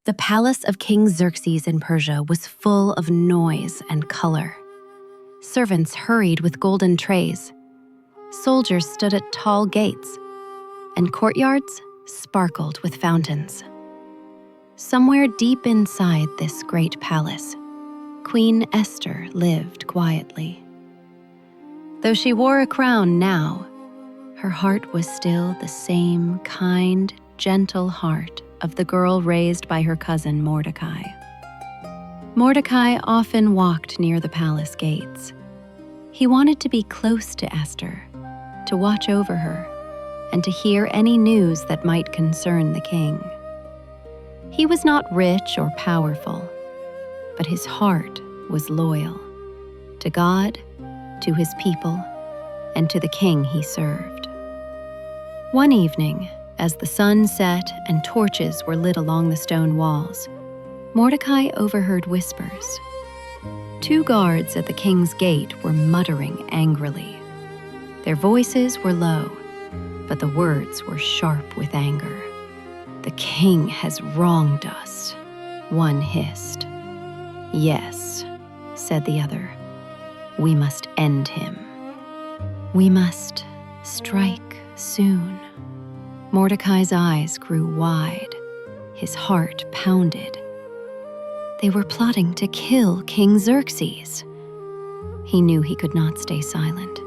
The palace of King Xerxes in Persia was full of noise and color. Servants hurried with golden trays. Soldiers stood at tall gates, and courtyards sparkled with fountains. Somewhere deep inside this great palace, Queen Esther lived quietly. Though she wore a crown now, her heart was still the same kind, gentle heart of the girl raised by her cousin Mordecai. Mordecai often walked near the palace gates. He wanted to be close to Esther, to watch over her, and to hear any news that might concern the king. He was not rich or powerful, but his heart was loyal to God, to his people, and to the king he served. One evening, as the sun set and torches were lit along the stone walls, Mordecai overheard whispers. 2 guards at the king's gate were muttering angrily. Their voices were low, but the words were sharp with anger. "The king has wronged us," one hissed. "Yes," said the other. "We must end him. We must strike soon." Mordecai's eyes grew wide. His heart pounded. They were plotting to kill King Xerxes. He knew he could not stay silent.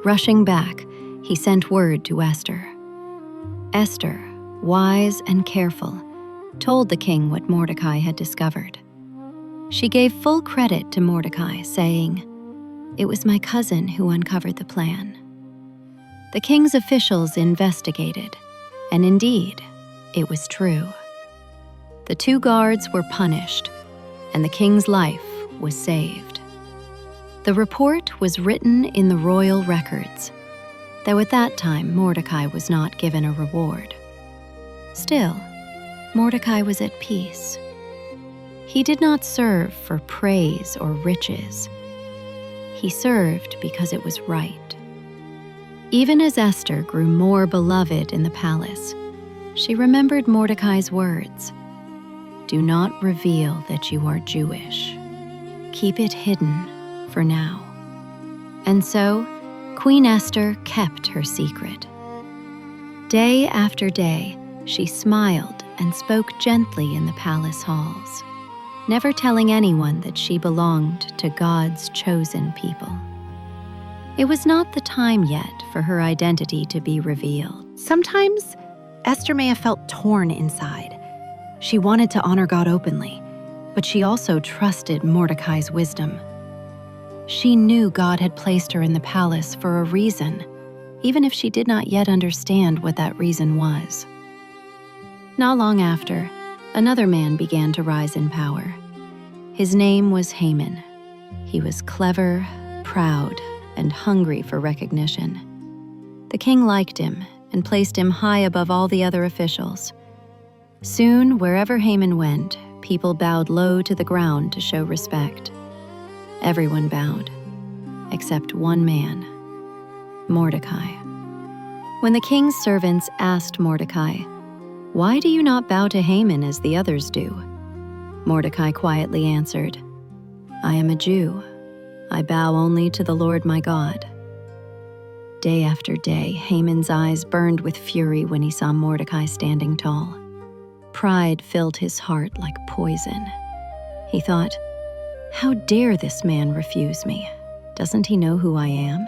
Rushing back, he sent word to Esther. Esther, wise and careful, told the king what Mordecai had discovered. She gave full credit to Mordecai, saying, "It was my cousin who uncovered the plan." The king's officials investigated, and indeed, it was true. The 2 guards were punished, and the king's life was saved. The report was written in the royal records, though at that time Mordecai was not given a reward. Still, Mordecai was at peace. He did not serve for praise or riches. He served because it was right. Even as Esther grew more beloved in the palace, she remembered Mordecai's words. "Do not reveal that you are Jewish. Keep it hidden for now." And so, Queen Esther kept her secret. Day after day, she smiled and spoke gently in the palace halls, never telling anyone that she belonged to God's chosen people. It was not the time yet for her identity to be revealed. Sometimes, Esther may have felt torn inside. She wanted to honor God openly, but she also trusted Mordecai's wisdom. She knew God had placed her in the palace for a reason, even if she did not yet understand what that reason was. Not long after, another man began to rise in power. His name was Haman. He was clever, proud, and hungry for recognition. The king liked him and placed him high above all the other officials. Soon, wherever Haman went, people bowed low to the ground to show respect. Everyone bowed, except one man, Mordecai. When the king's servants asked Mordecai, "Why do you not bow to Haman as the others do?" Mordecai quietly answered, "I am a Jew. I bow only to the Lord my God." Day after day, Haman's eyes burned with fury when he saw Mordecai standing tall. Pride filled his heart like poison. He thought, "How dare this man refuse me? Doesn't he know who I am?"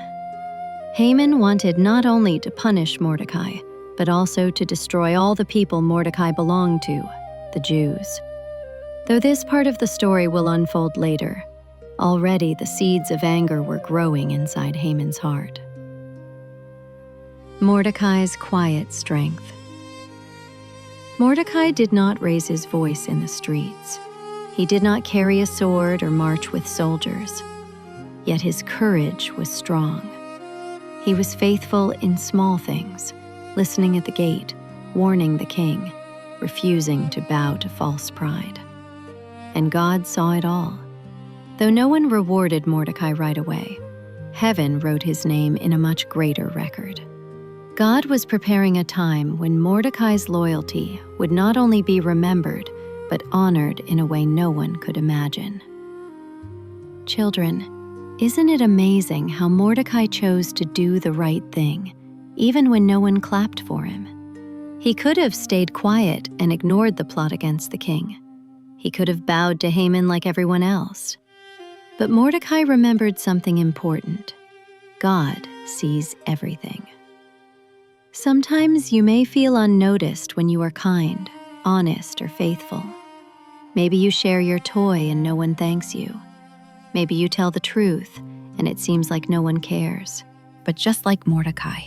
Haman wanted not only to punish Mordecai, but also to destroy all the people Mordecai belonged to, the Jews. Though this part of the story will unfold later, already the seeds of anger were growing inside Haman's heart. Mordecai's quiet strength. Mordecai did not raise his voice in the streets. He did not carry a sword or march with soldiers. Yet his courage was strong. He was faithful in small things, listening at the gate, warning the king, refusing to bow to false pride. And God saw it all. Though no one rewarded Mordecai right away, heaven wrote his name in a much greater record. God was preparing a time when Mordecai's loyalty would not only be remembered, but honored in a way no one could imagine. Children, isn't it amazing how Mordecai chose to do the right thing, even when no one clapped for him? He could have stayed quiet and ignored the plot against the king. He could have bowed to Haman like everyone else. But Mordecai remembered something important. God sees everything. Sometimes you may feel unnoticed when you are kind, honest, or faithful. Maybe you share your toy and no one thanks you. Maybe you tell the truth and it seems like no one cares. But just like Mordecai,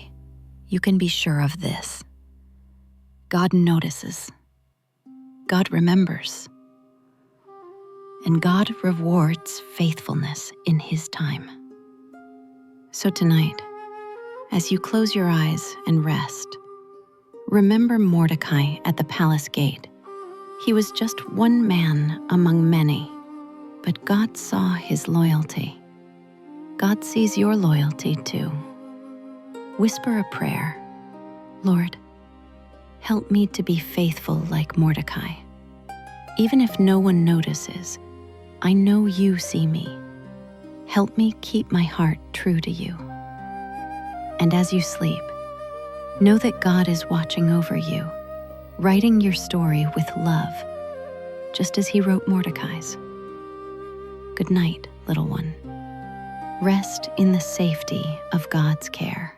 you can be sure of this. God notices. God remembers. And God rewards faithfulness in His time. So tonight, as you close your eyes and rest, remember Mordecai at the palace gate. He was just one man among many, but God saw his loyalty. God sees your loyalty too. Whisper a prayer. Lord, help me to be faithful like Mordecai. Even if no one notices, I know you see me. Help me keep my heart true to you. And as you sleep, know that God is watching over you, writing your story with love, just as He wrote Mordecai's. Good night, little one. Rest in the safety of God's care.